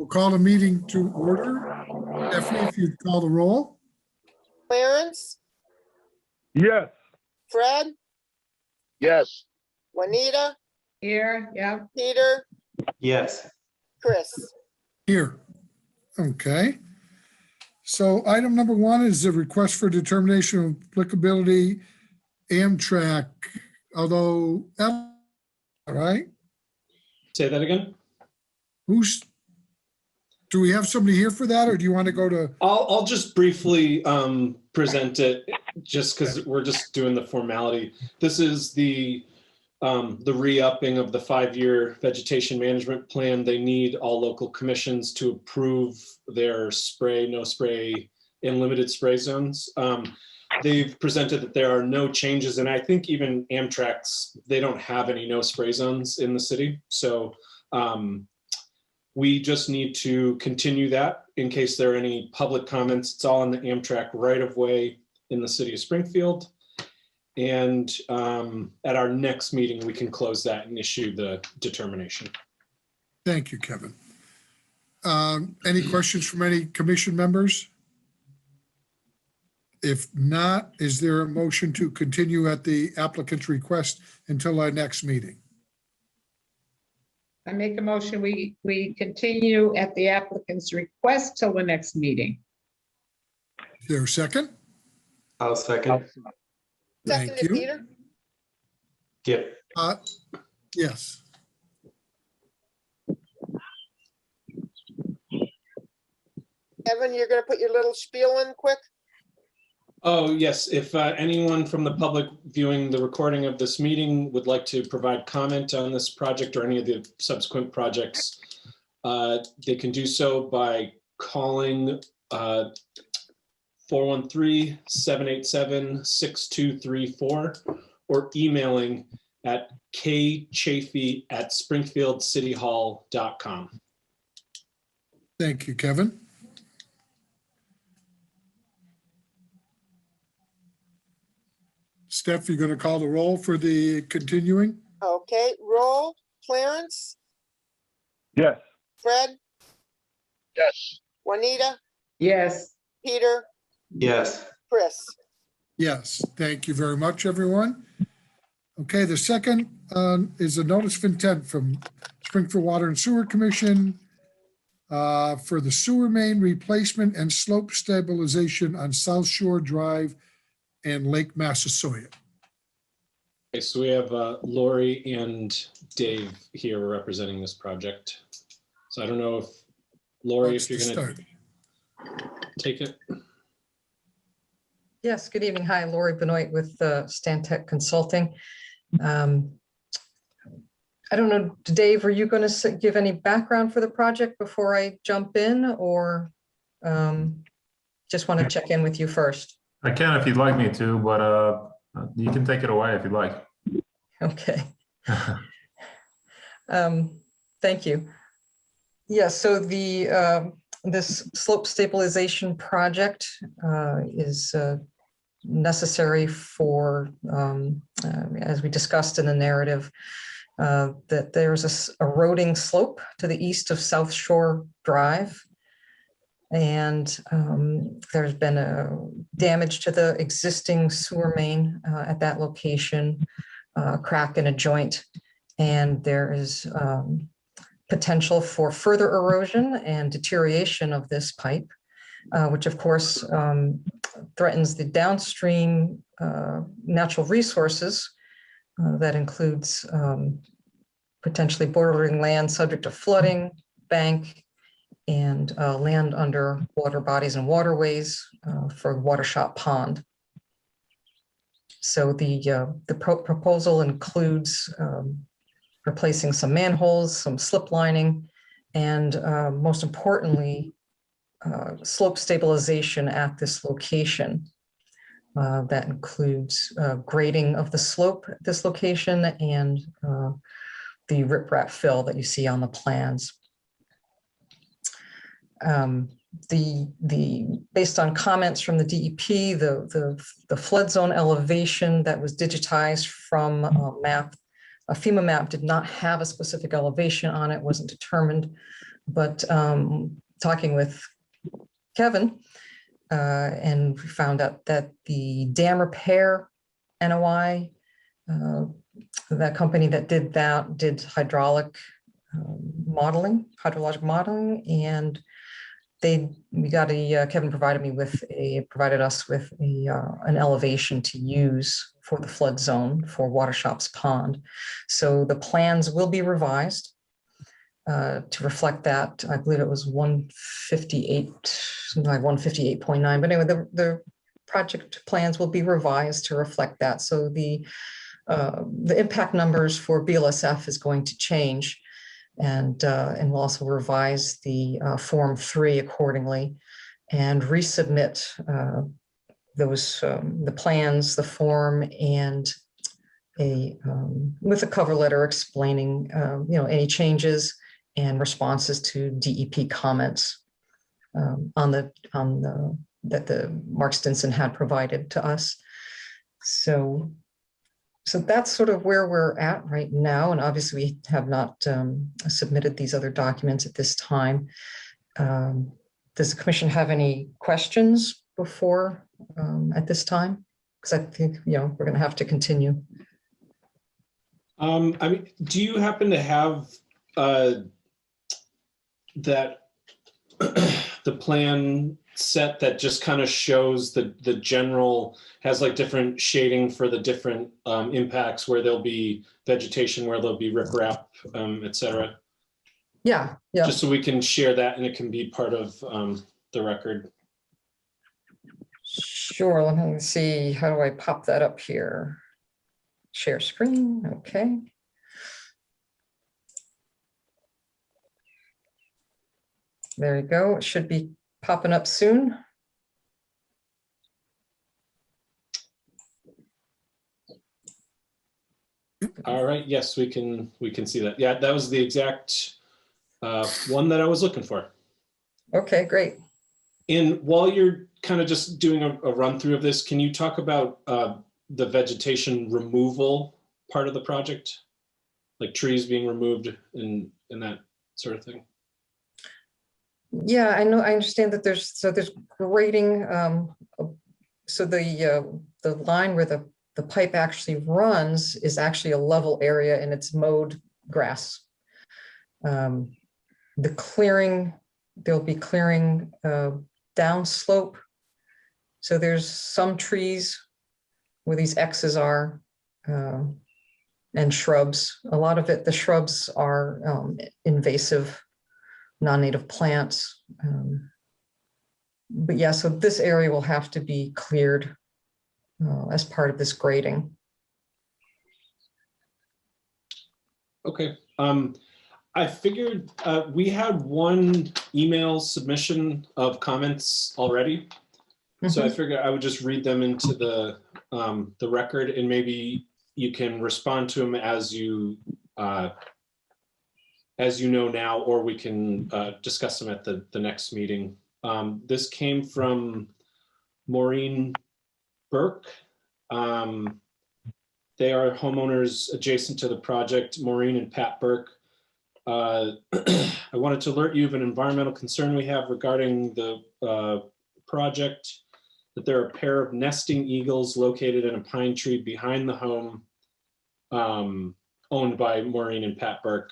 We'll call the meeting to order. Stephanie, if you'd call the roll. Clarence, Yes. Fred, Yes. Juanita, Here, yeah. Peter, Yes. Chris. Here. Okay. So item number one is the request for determination of applicability Amtrak, although, all right, Say that again. do we have somebody here for that, or do you want to go to? I'll just briefly present it, just because we're just doing the formality. This is the re-upping of the 5-year vegetation management plan. They need all local commissions to approve their spray, no spray, and limited spray zones. They've presented that there are no changes, and I think even Amtrak's, they don't have any no spray zones in the city. So we just need to continue that in case there are any public comments. It's all in the Amtrak right-of-way in the city of Springfield. And at our next meeting, we can close that and issue the determination. Thank you, Kevin. Any questions from any commission members? If not, is there a motion to continue at the applicant's request until our next meeting? I make a motion, we continue at the applicant's request till the next meeting. Is there a second? I'll second. Thank Seconded, you. Peter. Yep. Yes. Kevin, you're gonna put your little spiel in quick? Oh, yes. If anyone from the public viewing the recording of this meeting would like to provide comment on this project or any of the subsequent projects, they can do so by calling 413-787-6234 or emailing at kchafee@springfieldcityhall.com. Thank you, Kevin. Steph, you're going to call the roll for the continuing? Okay, roll. Clarence, Yes. Fred, Yes. Juanita, Yes, Peter, Yes. Chris. Yes, thank you very much, everyone. Okay, the second is a notice of intent from Springfield Water and Sewer Commission for the sewer main replacement and slope stabilization on South Shore Drive and Lake Massasoit. Okay, so we have Lori and Dave here representing this project. So I don't know if, Lori, if you're going to take it. Yes, good evening. Hi, Lori Benoit with Stantec Consulting. I don't know, Dave, are you going to give any background for the project before I jump in, or just want to check in with you first? I can if you'd like me to, but you can take it away if you'd like. Okay. Thank you. Yeah, so the this slope stabilization project is necessary for, as we discussed in the narrative, that there's a eroding slope to the east of South Shore Drive. And there's been a damage to the existing sewer main at that location, crack in a joint, and there is potential for further erosion and deterioration of this pipe, which of course threatens the downstream natural resources. That includes potentially bordering land subject to flooding, bank, and land under water bodies and waterways for Watershot Pond. So the proposal includes replacing some manholes, some slip lining, and most importantly, slope stabilization at this location. That includes grading of the slope at this location and the riprap fill that you see on the plans. Based on comments from the DEP, the flood zone elevation that was digitized from a FEMA map did not have a specific elevation on it, wasn't determined But talking with Kevin, and we found out that the dam repair NOI, that company that did that did hydraulic modeling, hydrologic modeling, and Kevin provided us with an elevation to use for the flood zone for Watershops Pond. So the plans will be revised to reflect that. I believe it was 158, something like 158.9. But anyway, the project plans will be revised to reflect that. So the impact numbers for BLSF is going to change. And we'll also revise the Form 3 accordingly and resubmit the plans, the form, and with a cover letter explaining any changes and responses to DEP comments that the Mark Stinson had provided to us. So that's sort of where we're at right now. And obviously we have not submitted these other documents at this time. Does the commission have any questions before at this time? Because I think, we're going to have to continue. I mean, do you happen to have that the plan set that just kind of shows the general, has like different shading for the different impacts, where there'll be vegetation, where there'll be riprap, et cetera? Yeah. Just so we can share that and it can be part of the record. Sure, let me see, how do I pop that up here? Share screen, okay. There you go, it should be popping up soon. All right, yes, we can see that. Yeah, that was the exact one that I was looking for. Okay, great. And while you're kind of just doing a run through of this, can you talk about the vegetation removal part of the project? Like trees being removed and that sort of thing? Yeah, I know, I understand that there's grading. So the line where the pipe actually runs is actually a level area and it's mowed grass. The clearing, there'll be clearing downslope. So there's some trees where these X's are and shrubs. A lot of it, the shrubs are invasive, non-native plants. But yeah, so this area will have to be cleared as part of this grading. Okay. I figured we had one email submission of comments already. So I figured I would just read them into the record, and maybe you can respond to them as you know now, or we can discuss them at the next meeting. This came from Maureen Burke. They are homeowners adjacent to the project, Maureen and Pat Burke. I wanted to alert you of an environmental concern we have regarding the project, that there are a pair of nesting eagles located in a pine tree behind the home owned by Maureen and Pat Burke.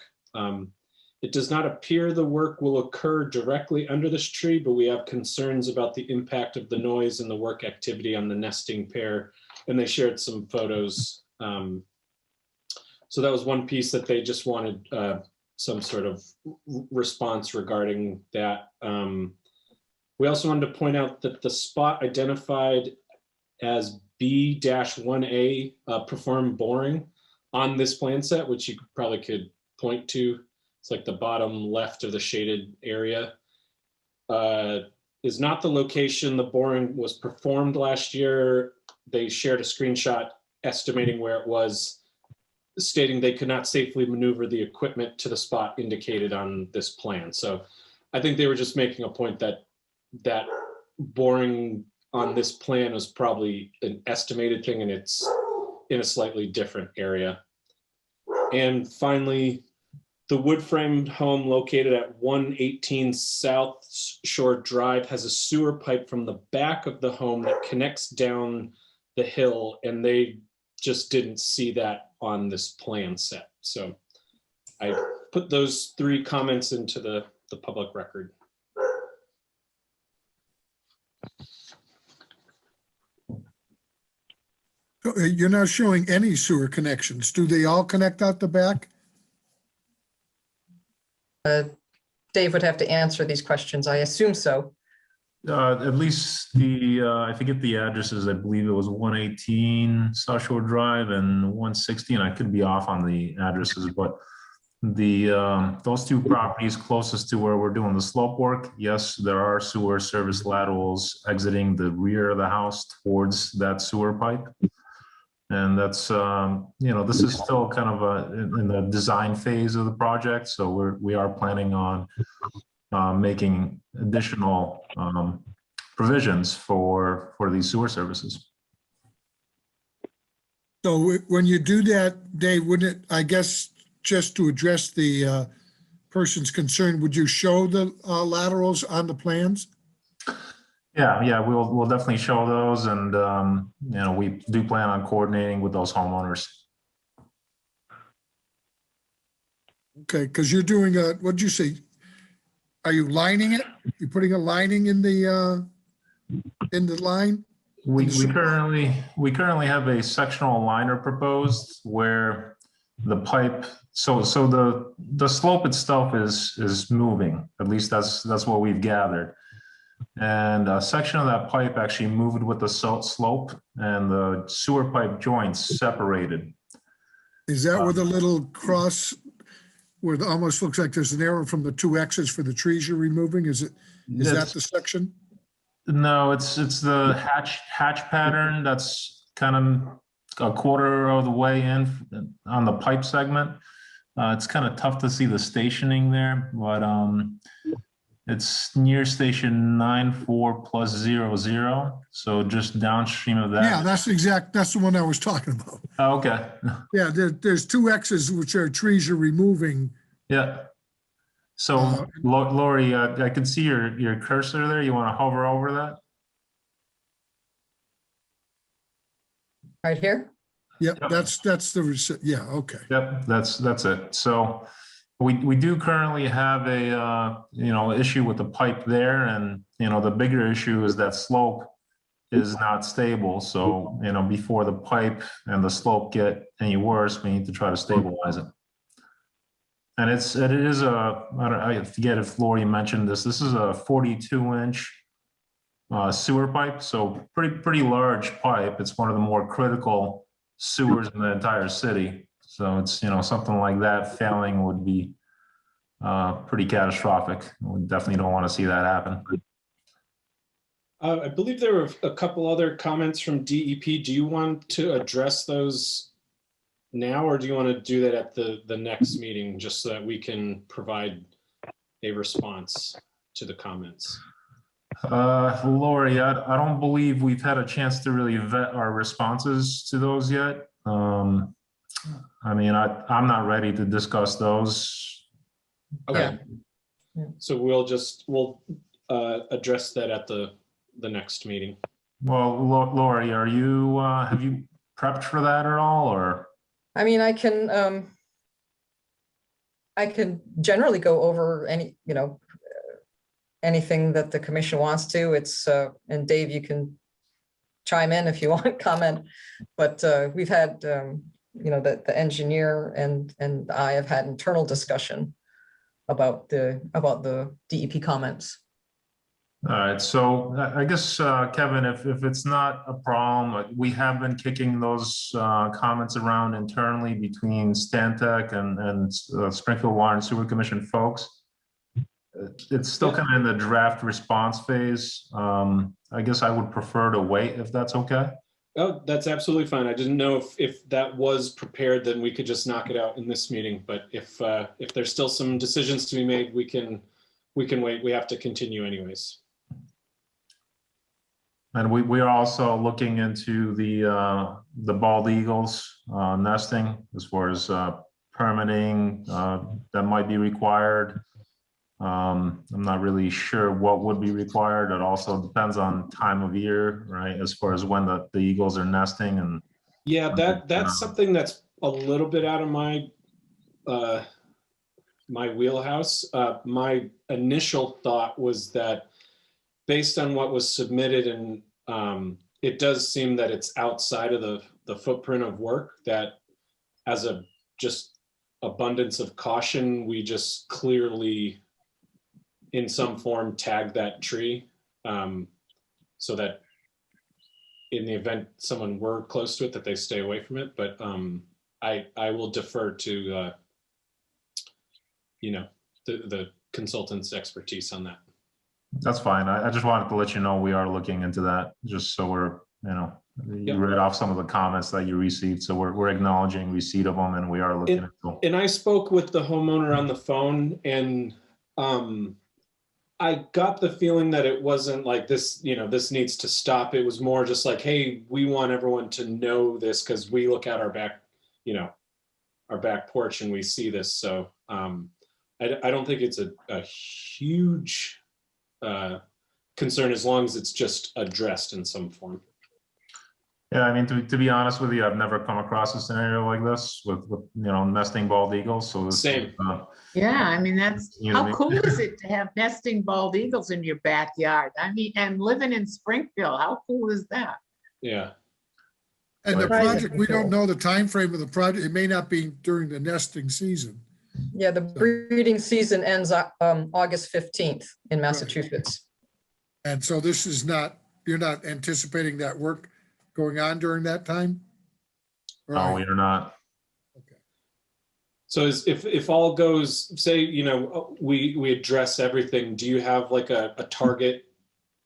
It does not appear the work will occur directly under this tree, but we have concerns about the impact of the noise and the work activity on the nesting pair. And they shared some photos. So that was one piece that they just wanted some sort of response regarding that. We also wanted to point out that the spot identified as B-1A performed boring on this plan set, which you probably could point to. It's like the bottom left of the shaded area, is not the location the boring was performed last year. They shared a screenshot estimating where it was, stating they could not safely maneuver the equipment to the spot indicated on this plan. So I think they were just making a point that that boring on this plan is probably an estimated thing, and it's in a slightly different area. And finally, The wood frame home located at 118 South Shore Drive has a sewer pipe from the back of the home that connects down the hill, and they just didn't see that on this plan set. So I put those 3 comments into the public record. You're not showing any sewer connections. Do they all connect out the back? Dave would have to answer these questions. I assume so. At least I forget the addresses. I believe it was 118 South Shore Drive and 160, and I could be off on the addresses, but those 2 properties closest to where we're doing the slope work, yes, there are sewer service laterals exiting the rear of the house towards that sewer pipe. And that's, this is still kind of in the design phase of the project. So we are planning on making additional provisions for these sewer services. So when you do that, Dave, wouldn't it, I guess, just to address the person's concern, would you show the laterals on the plans? Yeah, we'll definitely show those, and we do plan on coordinating with those homeowners. Okay, because you're doing what'd you say? Are you lining it? You putting a lining in the line? We currently have a sectional liner proposed where the pipe. So the slope itself is moving. At least that's what we've gathered. And a section of that pipe actually moved with the slope, and the sewer pipe joints separated. Is that where the little cross, where it almost looks like there's an arrow from the 2 X's for the trees you're removing? Is that the section? No, it's the hatch pattern that's kind of a quarter of the way in on the pipe segment. It's kind of tough to see the stationing there, but it's near station 94+00. So just downstream of that. Yeah, that's the one I was talking about. Oh, okay. Yeah, there's 2 X's, which are trees you're removing. Yeah. So Lori, I can see your cursor there. You want to hover over that? Right here? Yep, that's the, yeah, okay. Yep, that's it. So we do currently have a issue with the pipe there, and the bigger issue is that slope is not stable. So before the pipe and the slope get any worse, we need to try to stabilize it. And it is I forget if Lori mentioned this. This is a 42-inch sewer pipe, so pretty large pipe. It's one of the more critical sewers in the entire city. So it's something like that failing would be pretty catastrophic. We definitely don't want to see that happen. I believe there were a couple other comments from DEP. Do you want to address those now, or do you want to do that at the next meeting, just so that we can provide a response to the comments? Lori, I don't believe we've had a chance to really vet our responses to those yet. I'm not ready to discuss those. Okay. Yeah. So we'll address that at the next meeting. Well, Lori, have you prepped for that at all, or? I mean, I can generally go over anything that the commission wants to. It's and Dave, you can chime in if you want comment, but we've had the engineer and I have had internal discussion about the DEP comments. All right, so I guess, Kevin, if it's not a problem, we have been kicking those comments around internally between Stantec and Springfield Water and Sewer Commission folks. It's still kind of in the draft response phase. I guess I would prefer to wait if that's okay. Oh, that's absolutely fine. I didn't know if that was prepared, then we could just knock it out in this meeting. But if there's still some decisions to be made, we can wait. We have to continue anyways. And we are also looking into the bald eagles nesting as far as permitting that might be required. I'm not really sure what would be required. It also depends on time of year, right? As far as when the eagles are nesting and. Yeah, that's something that's a little bit out of my my wheelhouse. My initial thought was that based on what was submitted, and it does seem that it's outside of the footprint of work, that as a just abundance of caution, we just clearly in some form tag that tree, so that in the event someone were close to it, that they stay away from it. But I will defer to the consultant's expertise on that. That's fine. I just wanted to let you know we are looking into that, just so we're, you Yep. read off some of the comments that you received. So we're acknowledging receipt of them, and we are looking into. And I spoke with the homeowner on the phone, and I got the feeling that it wasn't like this, this needs to stop. It was more just like, hey, we want everyone to know this because we look out our back, our back porch and we see this. So I don't think it's a huge concern as long as it's just addressed in some form. Yeah, I mean, to be honest with you, I've never come across a scenario like this with nesting bald eagles. So this, Same. Yeah, I mean, that's, You know what I how mean? cool is it to have nesting bald eagles in your backyard? I mean, and living in Springfield, how cool is that? Yeah. And the Right. project, we don't know the time frame of the project. It may not be during the nesting season. Yeah, the breeding season ends August 15th in Massachusetts. And so this is not, you're not anticipating that work going on during that time? No, we are not. So if all goes, say, we address everything, do you have like a target,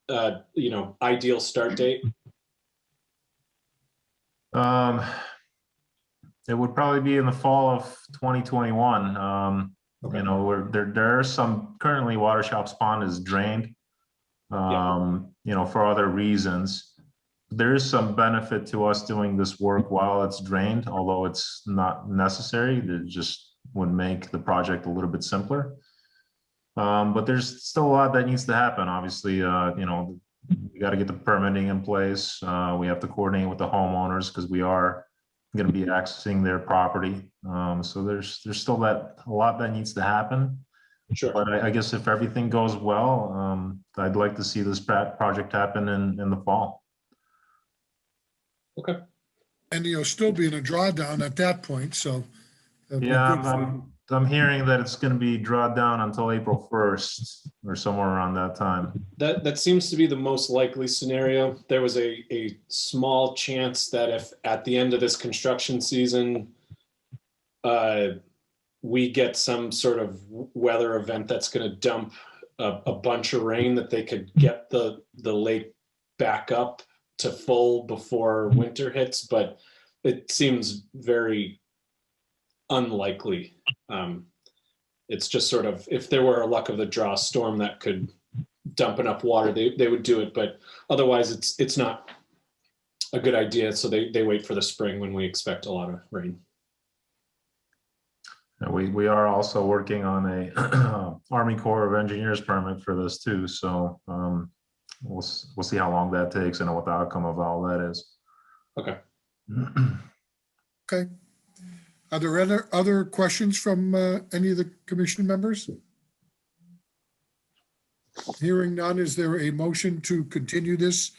ideal start date? It would probably be in the fall of 2021. Okay. There are some, currently Water Shops Pond is drained, for other reasons. There is some benefit to us doing this work while it's drained, although it's not necessary. It just would make the project a little bit simpler. But there's still a lot that needs to happen. Obviously, we got to get the permitting in place. We have to coordinate with the homeowners because we are going to be accessing their property. So there's still a lot that needs to happen. Sure. But I guess if everything goes well, I'd like to see this project happen in the fall. Okay. And you'll still be in a drawdown at that point, so. that'd be Yeah, good for you. I'm hearing that it's going to be drawn down until April 1st or somewhere around that time. That seems to be the most likely scenario. There was a small chance that if at the end of this construction season, we get some sort of weather event that's going to dump a bunch of rain, that they could get the lake back up to full before winter hits, but it seems very unlikely. It's just sort of, if there were a luck of the draw storm that could dump enough water, they would do it, but otherwise it's not a good idea. So they wait for the spring when we expect a lot of rain. And we are also working on a Army Corps of Engineers permit for this too. So we'll see how long that takes and what the outcome of all that is. Okay. Okay. Are there other questions from any of the commission members? Hearing none, is there a motion to continue this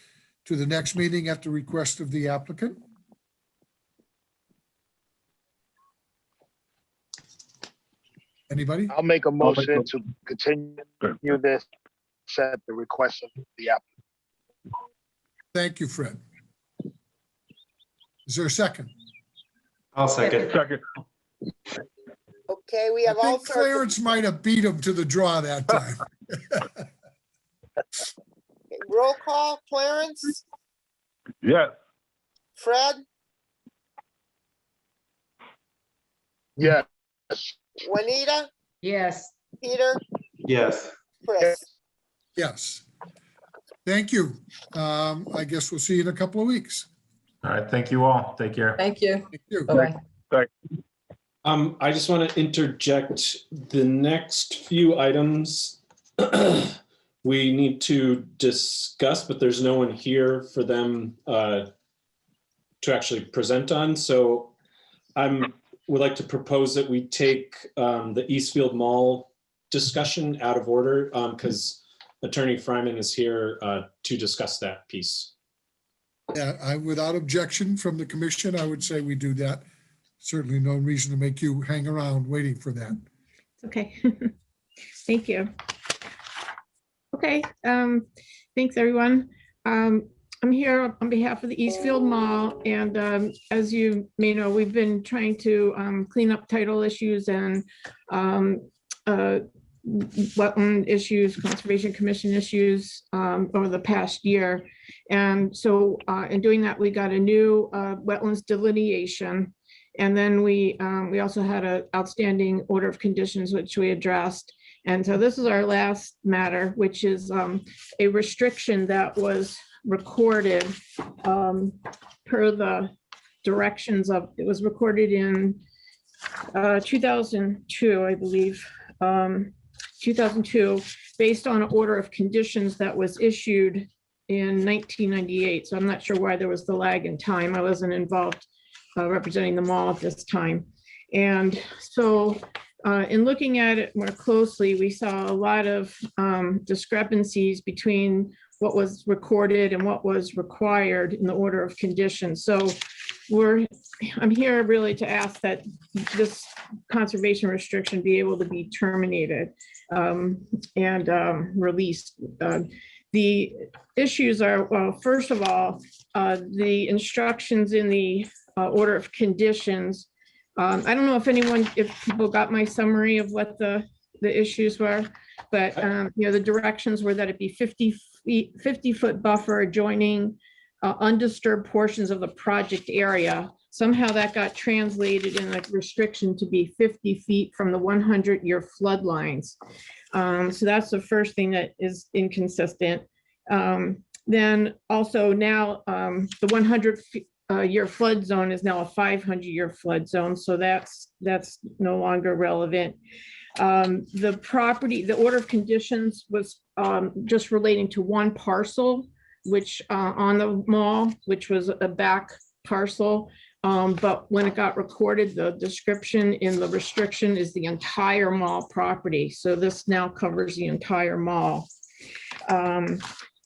to the next meeting at the request of the applicant? Anybody? I'll make a motion to continue this at the request of the applicant. Thank you, Fred. Is there a second? I'll second. Second. Okay, we I have all think sorts Clarence might have beat him to the draw that time. of, roll call, Clarence, Yes. Fred, Yes. Juanita, Yes, Peter, Yes. Chris. Yes. Thank you. I guess we'll see you in a couple of weeks. All right. Thank you all. Take care. Thank you. Thank you. Bye-bye. I just want to interject the next few items we need to discuss, but there's no one here for them to actually present on. So would like to propose that we take the Eastfield Mall discussion out of order because Attorney Fryman is here to discuss that piece. Yeah, without objection from the commission, I would say we do that. Certainly no reason to make you hang around waiting for that. Okay. Thank you. Okay, thanks, everyone. I'm here on behalf of the Eastfield Mall, and as you may know, we've been trying to clean up title issues and wetland issues, Conservation Commission issues over the past year. And so in doing that, we got a new wetlands delineation. And then we also had an outstanding order of conditions, which we addressed. And so this is our last matter, which is a restriction that was recorded per the directions of, it was recorded in 2002, I believe, 2002, based on an order of conditions that was issued in 1998. So I'm not sure why there was the lag in time. I wasn't involved representing the mall at this time. And so in looking at it more closely, we saw a lot of discrepancies between what was recorded and what was required in the order of conditions. So I'm here really to ask that this conservation restriction be able to be terminated and released. The issues are, well, first of all, the instructions in the order of conditions. I don't know if people got my summary of what the issues were, but the directions were that it be 50-foot buffer adjoining undisturbed portions of the project area. Somehow that got translated in a restriction to be 50 feet from the 100-year flood lines. So that's the first thing that is inconsistent. Then also now the 100-year flood zone is now a 500-year flood zone. So that's no longer relevant. The order of conditions was just relating to one parcel, which on the mall, which was a back parcel. But when it got recorded, the description in the restriction is the entire mall property. So this now covers the entire mall.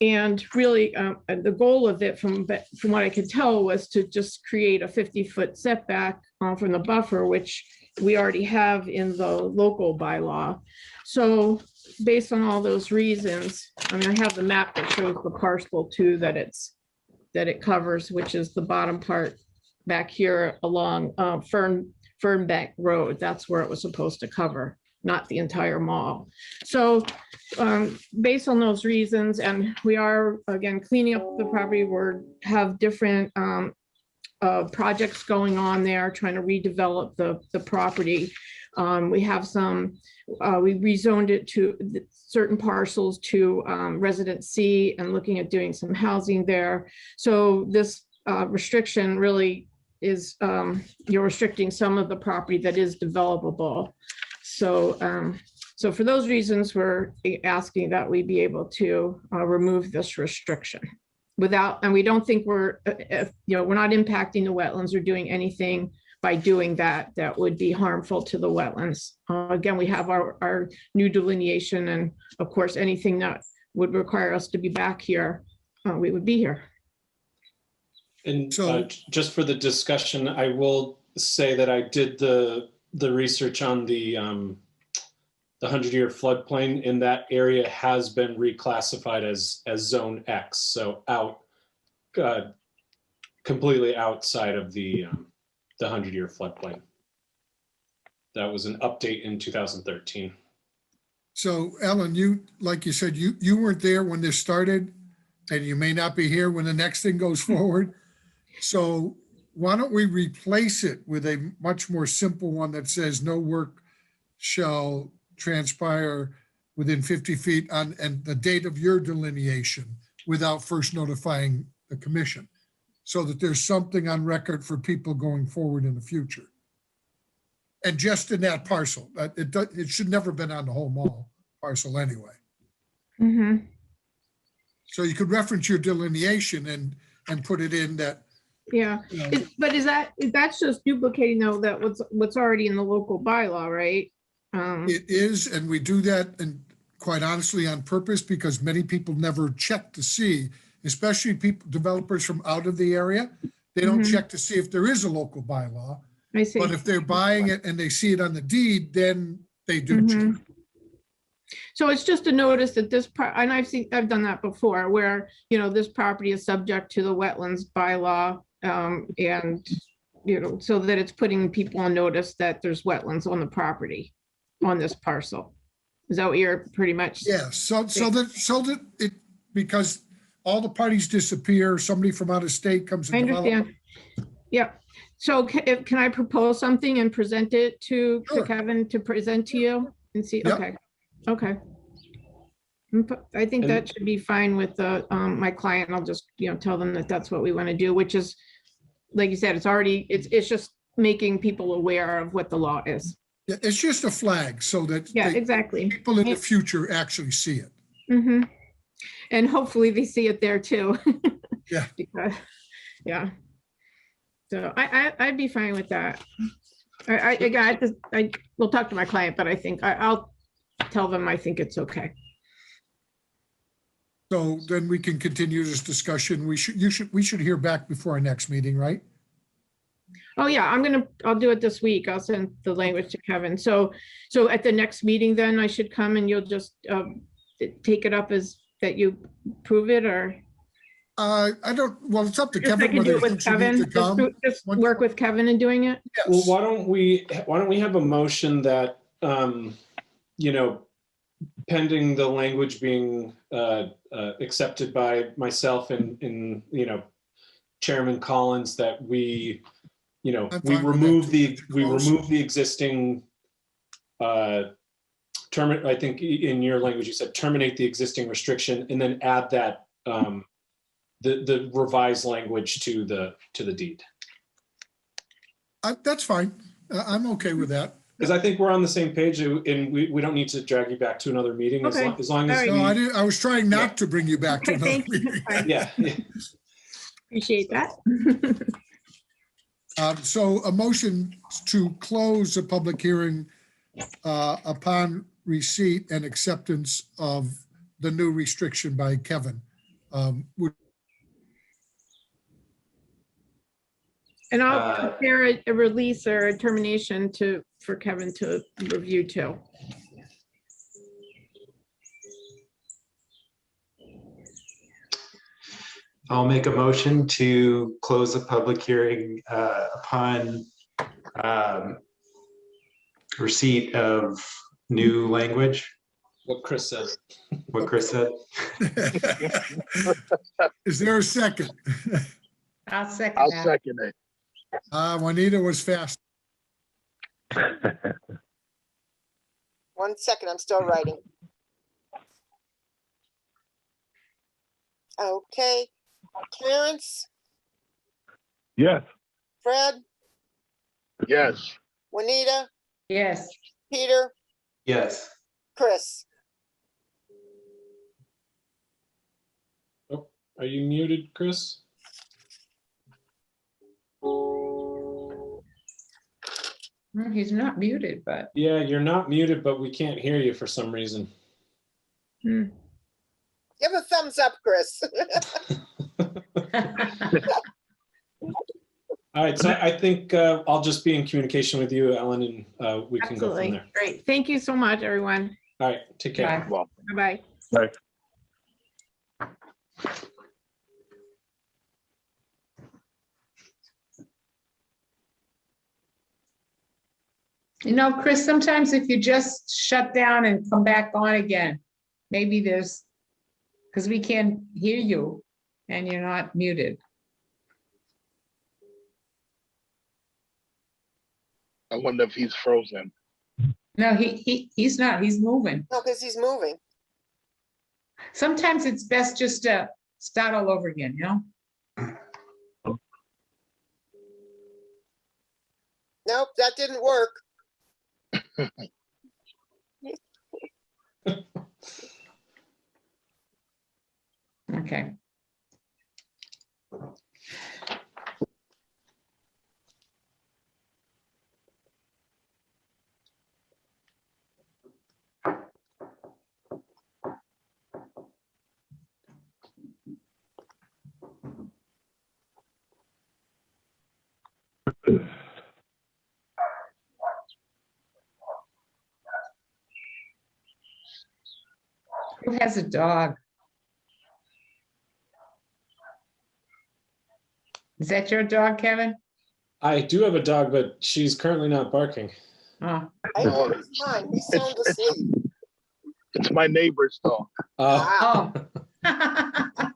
And really, the goal of it, from what I could tell, was to just create a 50-foot setback from the buffer, which we already have in the local bylaw. So based on all those reasons, I mean, I have the map that shows the parcel too that it covers, which is the bottom part back here along Fernbank Road. That's where it was supposed to cover, not the entire mall. So based on those reasons, and we are again cleaning up the property, have different projects going on there, trying to redevelop the property. We have we rezoned it to certain parcels to Resident C and looking at doing some housing there. So this restriction really is, you're restricting some of the property that is developable. So, so for those reasons, we're asking that we be able to remove this restriction and we don't think we're not impacting the wetlands or doing anything by doing that would be harmful to the wetlands. Again, we have our new delineation, and of course, anything that would require us to be back here, we would be here. And So- just for the discussion, I will say that I did the research on the 100-year floodplain, and that area has been reclassified as Zone X, so completely outside of the 100-year floodplain. That was an update in 2013. So Ellen, like you said, you weren't there when this started, and you may not be here when the next thing goes forward. So why don't we replace it with a much more simple one that says no work shall transpire within 50 feet and the date of your delineation without first notifying the commission, so that there's something on record for people going forward in the future. And just in that parcel. It should never been on the whole mall parcel anyway. Mhm. So you could reference your delineation and put it in that, Yeah, you know, but that's just duplicating though, that what's already in the local bylaw, right? it is, and we do that, and quite honestly on purpose, because many people never check to see, especially people, developers from out of the area. They don't Mhm. check to see if there is a local bylaw, I see. but if they're buying it and they see it on the deed, then they do check. Mhm. So it's just a notice that this part, and I've done that before, where, this property is subject to the wetlands bylaw. And, so that it's putting people on notice that there's wetlands on the property, on this parcel. Is that what you're pretty much? Yeah, so that it, because all the parties disappear, somebody from out of state comes I and develops. understand. Yeah. So can I propose something and present it to Sure. Kevin to present to you and see? Yep. Okay. Okay. I think And- that should be fine with my client. I'll just, tell them that that's what we want to do, which is, like you said, it's just making people aware of what the law is. Yeah, it's just a flag so that Yeah, they- exactly. people in the future actually see it. Hmm. And hopefully they see it there too. Yeah. Because, yeah. So I'd be fine with that. I will talk to my client, but I think I'll tell them I think it's okay. So then we can continue this discussion. We should hear back before our next meeting, right? Oh, yeah, I'll do it this week. I'll send the language to Kevin. So at the next meeting, then I should come and you'll just take it up as that you prove it, or? I don't, well, it's up to Just I Kevin can do whether it he with should need Kevin. to come. Just work with Kevin in doing it. Well, Yes. why don't we have a motion that, pending the language being accepted by myself and Chairman Collins, that we I'm fine with we that remove too, the, to we close. remove the existing term, I think in your language, you said terminate the existing restriction and then add that, the revised language to the deed. That's fine. I'm okay with that. Because I think we're on the same page and we don't need to drag you back to another meeting as Okay. long as All right. No, I we, didn't, I was trying not to bring you back to Okay, another thank you. meeting. Fine. yeah. Appreciate that. So a motion to close the public hearing upon receipt and acceptance of the new restriction by Kevin. Would- And I'll prepare a release or a termination for Kevin to review too. I'll make a motion to close the public hearing upon receipt of new language, What Chris said. what Chris said. Is there a second? I'll second I'll that. second it. Juanita was fast. 1 second, I'm still writing. Okay, Clarence, Yes. Fred, Yes. Juanita, Yes, Peter, Yes. Chris. Are you muted, Chris? Well, he's not muted, but Yeah, you're not muted, but we can't hear you for some reason. Give a thumbs up, Chris. All right, so I think I'll just be in communication with you, Ellen, and we can go from Absolutely. there. Great. Thank you so much, everyone. All right, take care. Bye. Well, Bye-bye. Right. Chris, sometimes if you just shut down and come back on again, maybe because we can't hear you and you're not muted. I wonder if he's frozen. No, he's not, he's moving. No, because he's moving. Sometimes it's best just to start all over again, Nope, that didn't work. Okay. Who has a dog? Is that your dog, Kevin? I do have a dog, but she's currently not barking. Oh, I Oh, think it's fine. He's sound it's- asleep. It's my neighbor's dog. Ah, oh.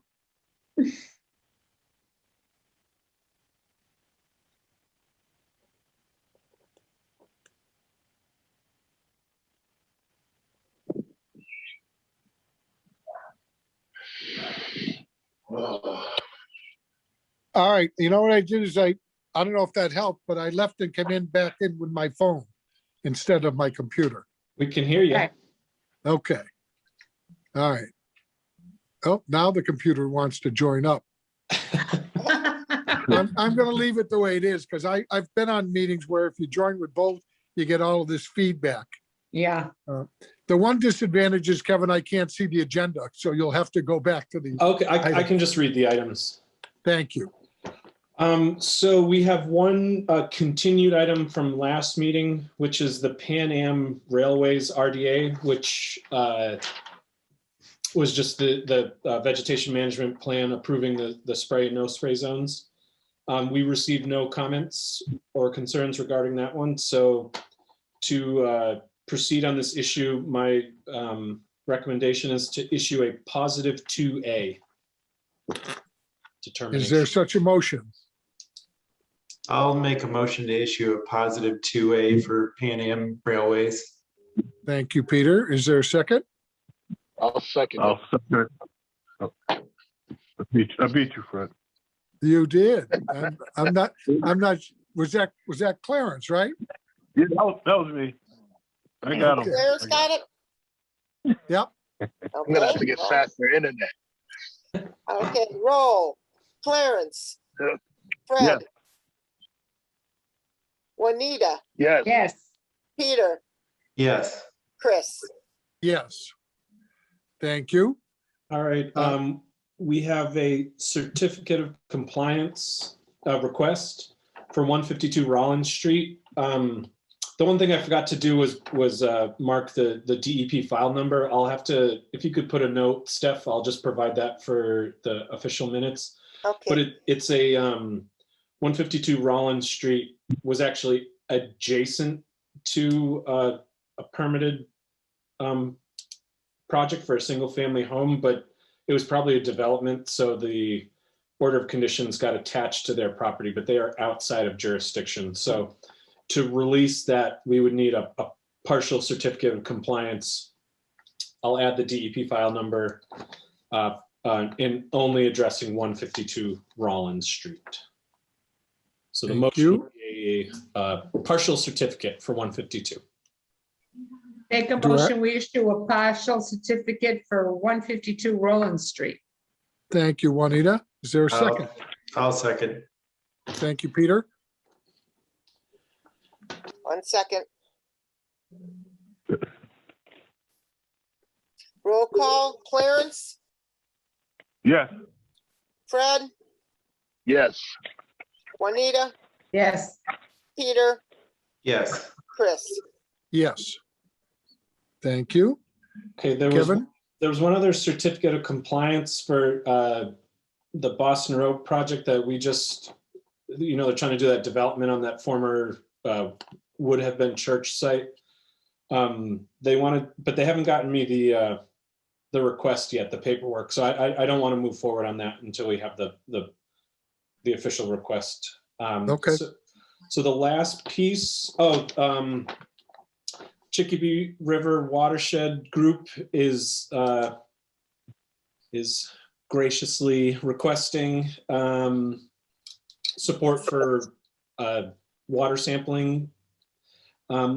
All right, you know what I did is I don't know if that helped, but I left and came in back in with my phone instead of my computer. We can hear you. Okay. Okay. All right. Oh, now the computer wants to join up. I'm gonna leave it the way it is because I've been on meetings where if you join with both, you get all of this feedback. Yeah, The one disadvantage is, Kevin, I can't see the agenda, so you'll have to go back to the, Okay, I can just read the items. thank you. So we have one continued item from last meeting, which is the Pan Am Railways RDA, which was just the vegetation management plan approving the spray and no spray zones. We received no comments or concerns regarding that one. So to proceed on this issue, my recommendation is to issue a positive 2A determination. Is there such a motion? I'll make a motion to issue a positive 2A for Pan Am Railways. Thank you, Peter. Is there a second? I'll second it. I'll second. Oh. I beat you, Fred. You did. I'm not, was that Clarence, right? Yeah, that was me. I got him. Clarence got it? Yep. I'm gonna have to get Okay, faster internet. okay, roll. Clarence. Yeah. Fred. Juanita, Yes. yes. Peter, Yes. Chris. Yes. Thank you. All right, we have a certificate of compliance request for 152 Rollins Street. The one thing I forgot to do was mark the DEP file number. I'll have to, if you could put a note, Steph, I'll just provide that for the official minutes. But Okay, it's a 152 Rollins Street was actually adjacent to a permitted project for a single family home, but it was probably a development. So the order of conditions got attached to their property, but they are outside of jurisdiction. So to release that, we would need a partial certificate of compliance. I'll add the DEP file number in only addressing 152 Rollins Street. So the Thank motion you. would be a partial certificate for 152. Make a Do I- motion, we issue a partial certificate for 152 Rollins Street. Thank you, Juanita. Is there a second? I'll second. Thank you, Peter. 1 second. Roll call. Clarence, Yes. Fred, Yes. Juanita, Yes, Peter, Yes. Chris. Yes. Thank you. Okay, there Kevin? was one other certificate of compliance for the Boston Road project that we just, they're trying to do that development on that former would have been church site. They wanted, but they haven't gotten me the request yet, the paperwork. So I don't want to move forward on that until we have the official request. Okay. So the last piece, Chicopee River Watershed Group is graciously requesting support for water sampling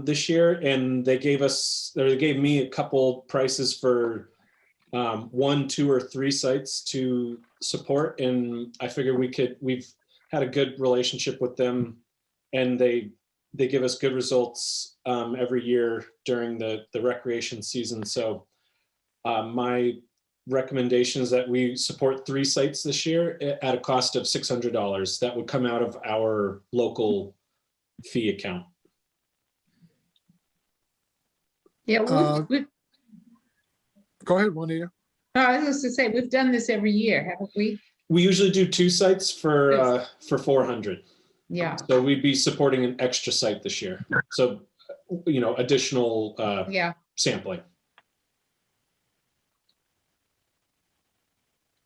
this year, and they gave me a couple prices for 1, 2, or 3 sites to support, and I figured we've had a good relationship with them, and they give us good results every year during the recreation season. So my recommendation is that we support 3 sites this year at a cost of $600. That would come out of our local fee account. Yeah, Go ahead, Juanita. I was just to say, we've done this every year, haven't we? We usually do 2 sites for 400. Yeah, So we'd be supporting an extra site this year. So, additional yeah. sampling.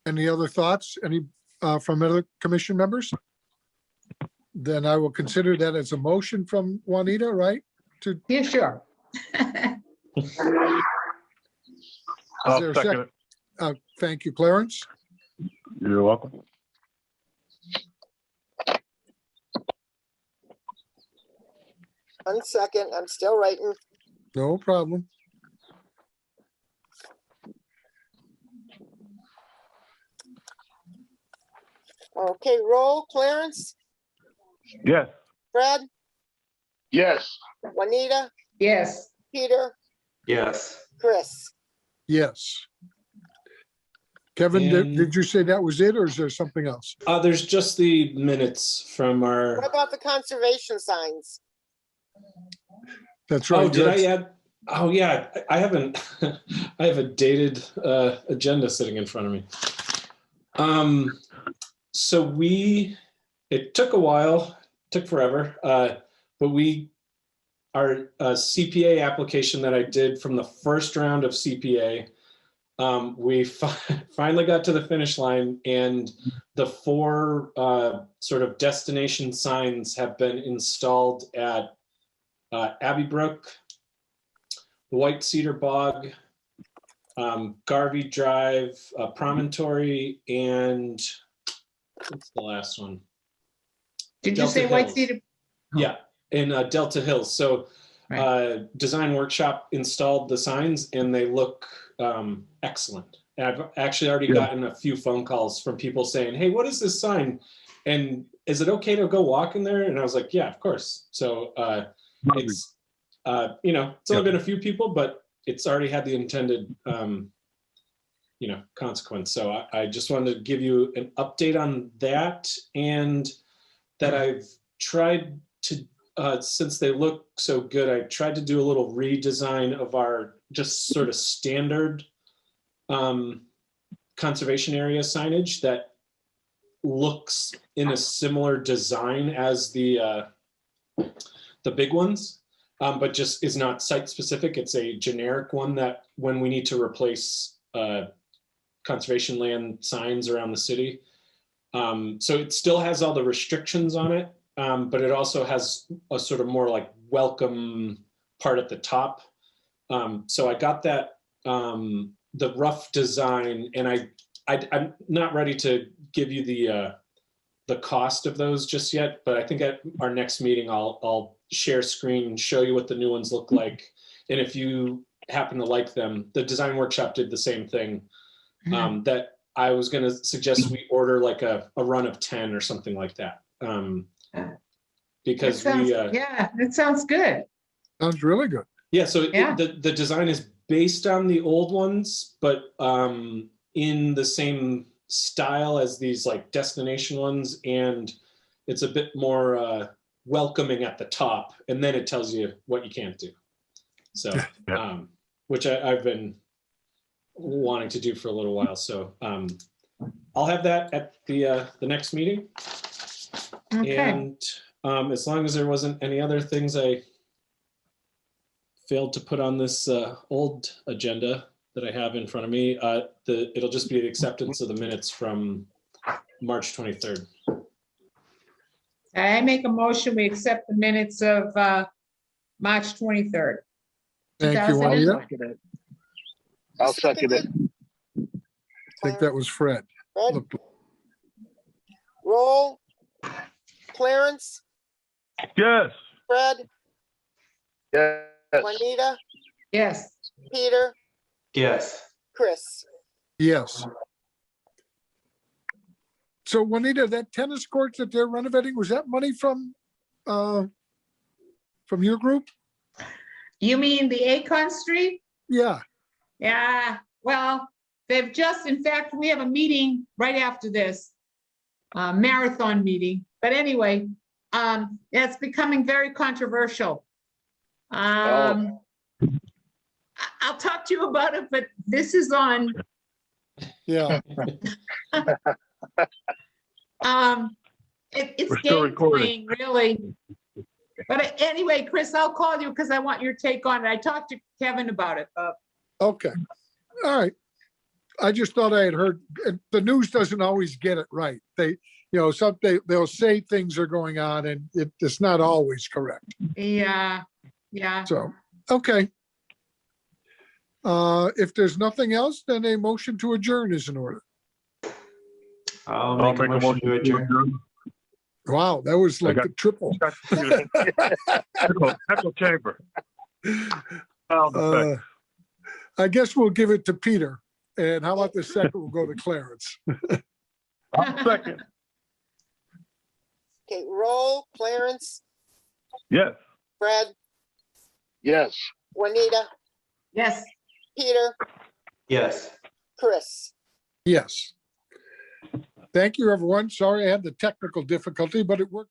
Any other thoughts? Any from other commission members? Then I will consider that as a motion from Juanita, right? Yeah, sure. Is I'll there a second it. Thank you, Clarence. You're welcome. 1 second, I'm still writing. No problem. Okay, roll. Clarence, Yes. Fred, Yes. Juanita, Yes, Peter, Yes. Chris. Yes. Kevin, did And- did you say that was it, or is there something else? There's just the minutes from What our. about the conservation signs? That's right. Oh, did I that's- add? Oh, yeah. I haven't. I have a dated agenda sitting in front of me. So it took a while, took forever, but our CPA application that I did from the first round of CPA, we finally got to the finish line, and the 4 sort of destination signs have been installed at Abbey Brook, the White Cedar Bog, Garvey Drive, Promontory, and what's the last one? did you Delta say White Hills. Cedar? Yeah, in Delta Hills. So Right. Design Workshop installed the signs, and they look excellent. And I've actually already Yeah. gotten a few phone calls from people saying, "Hey, what is this sign? And is it okay to go walk in there?" And I was like, "Yeah, of course." So it's it's only been a few people, but it's already had the intended consequence. So I just wanted to give you an update on that, and that I've tried to, since they look so good, I tried to do a little redesign of our just sort of standard conservation area signage that looks in a similar design as the big ones, but just is not site specific. It's a generic one that when we need to replace conservation land signs around the city. So it still has all the restrictions on it, but it also has a sort of more like welcome part at the top. So I got that, the rough design, and I'm not ready to give you the cost of those just yet, but I think at our next meeting, I'll share screen, show you what the new ones look like. And if you happen to like them, the Design Workshop did the same thing. That I was going to suggest we order like a run of 10 or something like that. Because that sounds good. Sounds really good. Yeah, so Yeah. the design is based on the old ones, but in the same style as these like destination ones, and it's a bit more welcoming at the top, and then it tells you what you can't do. So, which I've been wanting to do for a little while. So I'll have that at the next meeting. Okay. And as long as there wasn't any other things I failed to put on this old agenda that I have in front of me, it'll just be the acceptance of the minutes from March 23rd. I make a motion, we accept the minutes of March 23rd. Thank you, Juanita. 2021. I'll second it. I think that was Fred. Fred, Look, roll. Clarence, Yes. Fred, Yes. Juanita, Yes, Peter, Yes. Chris. Yes. So Juanita, that tennis court that they're renovating, was that money from your group? you mean the Acon Street? Yeah, Yeah, well, they've just, in fact, we have a meeting right after this, marathon meeting. But anyway, it's becoming very controversial. I'll talk to you about it, but this is on, yeah. We're it's still game recording. playing, really. But anyway, Chris, I'll call you because I want your take on it. I talked to Kevin about it. Okay. All right. I just thought I had heard, the news doesn't always get it right. They, they'll say things are going on and it's not always correct. Yeah. So, okay. If there's nothing else, then a motion to adjourn is in order. I'll make a motion to adjourn. Wow, that was like got- a triple. Echo chamber. I guess we'll give it to Peter. And how about the second? We'll go to Clarence. I'll second. Okay, roll, Clarence, Yes. Fred, Yes. Juanita, Yes. Peter, Yes. Chris. Yes. Thank you, everyone. Sorry I had the technical difficulty, but it worked.